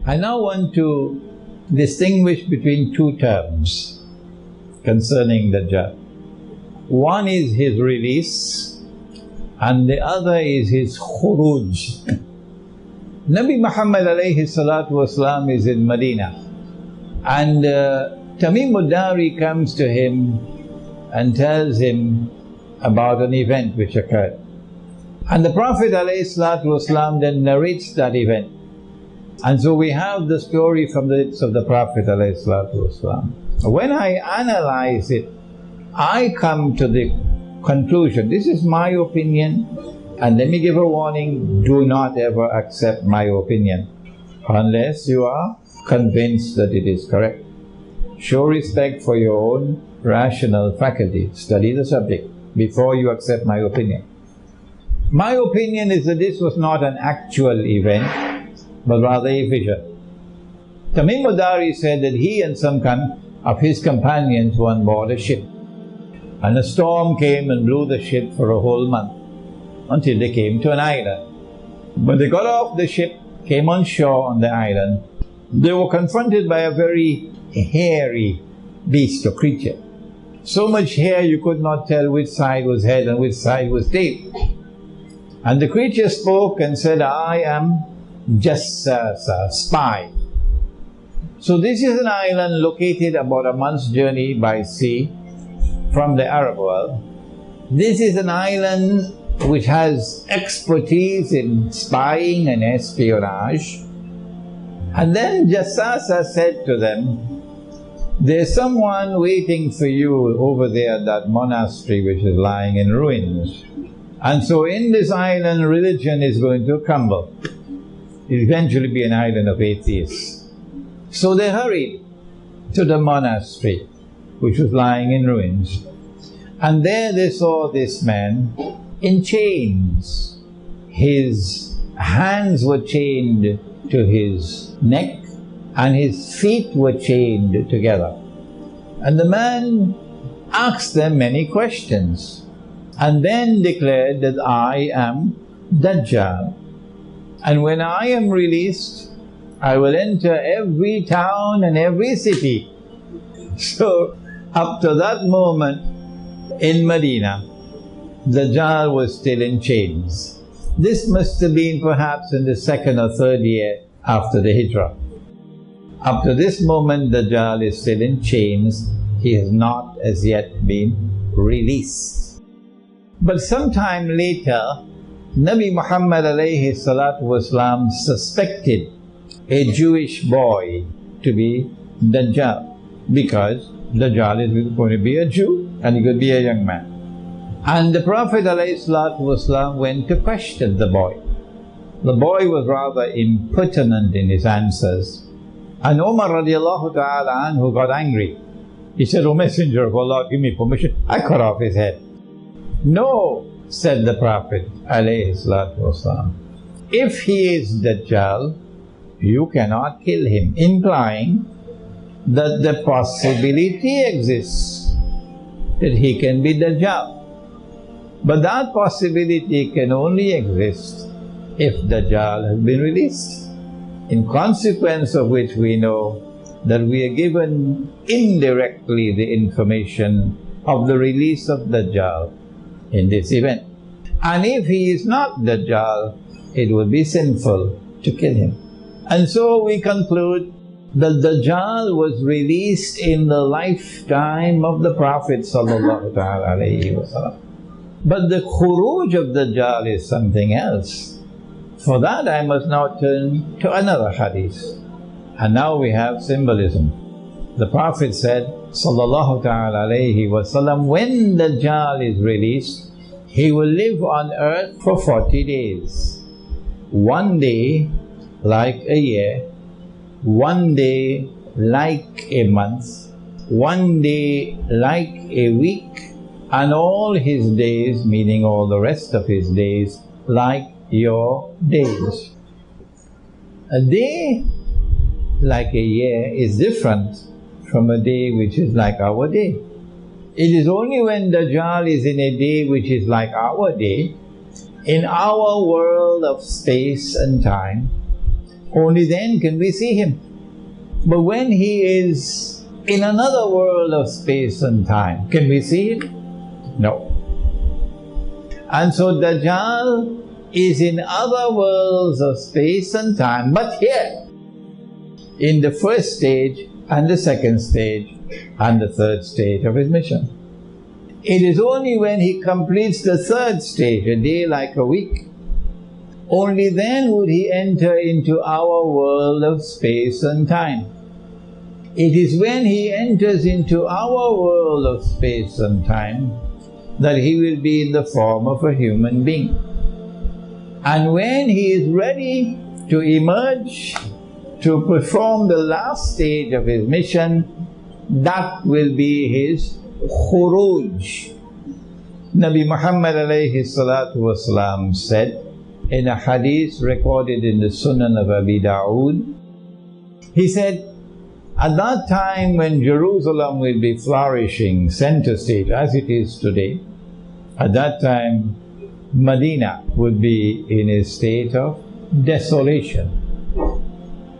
I now want to distinguish between two terms concerning Dajjal. One is his release and the other is his khuruj. Nabi Muhammad alayhi salatu wasalam is in Medina, and Tamim ad-Dari comes to him and tells him about an event which occurred. And the Prophet ﷺ then narrates that event. And so we have the story from the lips of the Prophet ﷺ. When I analyze it, I come to the conclusion, this is my opinion, and let me give a warning, do not ever accept my opinion unless you are convinced that it is correct. Show respect for your own rational faculty. Study the subject before you accept my opinion. My opinion is that this was not an actual event, but rather a vision. Tamim ad-Dari said that he and some of his companions were on board a ship, and a storm came and blew the ship for a whole month until they came to an island. When they got off the ship, came on shore on the island, they were confronted by a very hairy beast or creature. So much hair you could not tell which side was head and which side was tail. And the creature spoke and said, I am Jassasa, spy. So this is an island located about a month's journey by sea from the Arab world. This is an island which has expertise in spying and espionage. And then Jassasa said to them, there's someone waiting for you over there at that monastery which is lying in ruins. And so in this island, religion is going to crumble. It will eventually be an island of atheists. So they hurried to the monastery, which was lying in ruins. And there they saw this man in chains. His hands were chained to his neck, and his feet were chained together. And the man asked them many questions, and then declared that I am Dajjal. And when I am released, I will enter every town and every city. So up to that moment in Medina, Dajjal was still in chains. This must have been perhaps in the second or third year after the Hijrah. Up to this moment, Dajjal is still in chains. He has not as yet been released. But sometime later, Nabi Muhammad alayhi salatu wasalam suspected a Jewish boy to be Dajjal, because Dajjal is going to be a Jew and he could be a young man. And the Prophet alayhi salatu wasalam went to question the boy. The boy was rather impertinent in his answers. And Umar radiallahu ta'ala anhu got angry. He said, O Messenger of Allah, give me permission. I cut off his head. No, said the Prophet alayhi salatu wasalam. If he is Dajjal, you cannot kill him, implying that the possibility exists that he can be Dajjal. But that possibility can only exist if Dajjal has been released. In consequence of which we know that we are given indirectly the information of the release of Dajjal in this event. And if he is not Dajjal, it would be sinful to kill him. And so we conclude that Dajjal was released in the lifetime of the Prophet sallallahu alaihi wasallam. But the khuruj of Dajjal is something else. For that I must now turn to another hadith. And now we have symbolism. The Prophet said, sallallahu alaihi wasallam, when Dajjal is released, he will live on earth for 40 days. One day like a year, one day like a month, one day like a week, and all his days, meaning all the rest of his days, like your days. A day like a year is different from a day which is like our day. It is only when Dajjal is in a day which is like our day, in our world of space and time, Only then can we see him. But when he is in another world of space and time, can we see him? No. And so Dajjal is in other worlds of space and time, but here, in the first stage and the second stage and the third stage of his mission. It is only when he completes the third stage, a day like a week, only then would he enter into our world of space and time. It is when he enters into our world of space and time that he will be in the form of a human being. And when he is ready to emerge to perform the last stage of his mission, that will be his khuruj. Nabi Muhammad alayhi salatu wasalam said in a hadith recorded in the Sunan of Abi Dawood, he said, at that time when Jerusalem will be flourishing, center stage as it is today, at that time Medina would be in a state of desolation,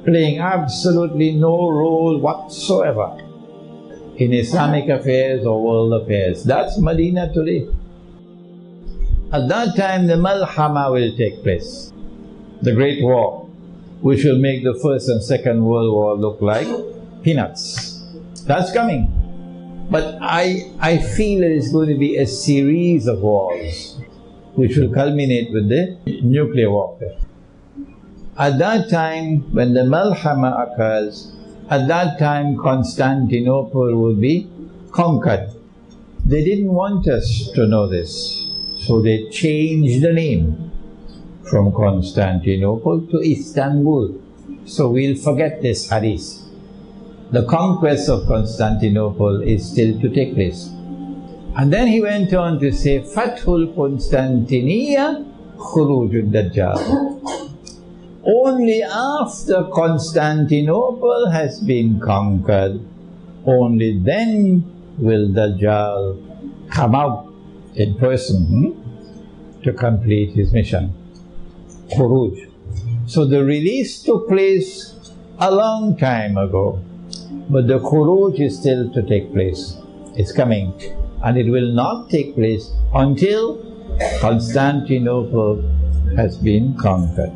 playing absolutely no role whatsoever in Islamic affairs or world affairs. That's Medina today. At that time the Malhama will take place, the Great War, which will make the First and Second World War look like peanuts. That's coming. But I feel it is going to be a series of wars which will culminate with the nuclear warfare. At that time, when the Malhama occurs, at that time Constantinople will be conquered. They didn't want us to know this, so they changed the name from Constantinople to Istanbul. So we'll forget this hadith. The conquest of Constantinople is still to take place. And then he went on to say, Fathul Constantiniya Khurujud Dajjal. Only after Constantinople has been conquered, only then will Dajjal come out in person to complete his mission. Khuruj. So the release took place a long time ago, but the Khuruj is still to take place. It's coming, and it will not take place until Constantinople has been conquered.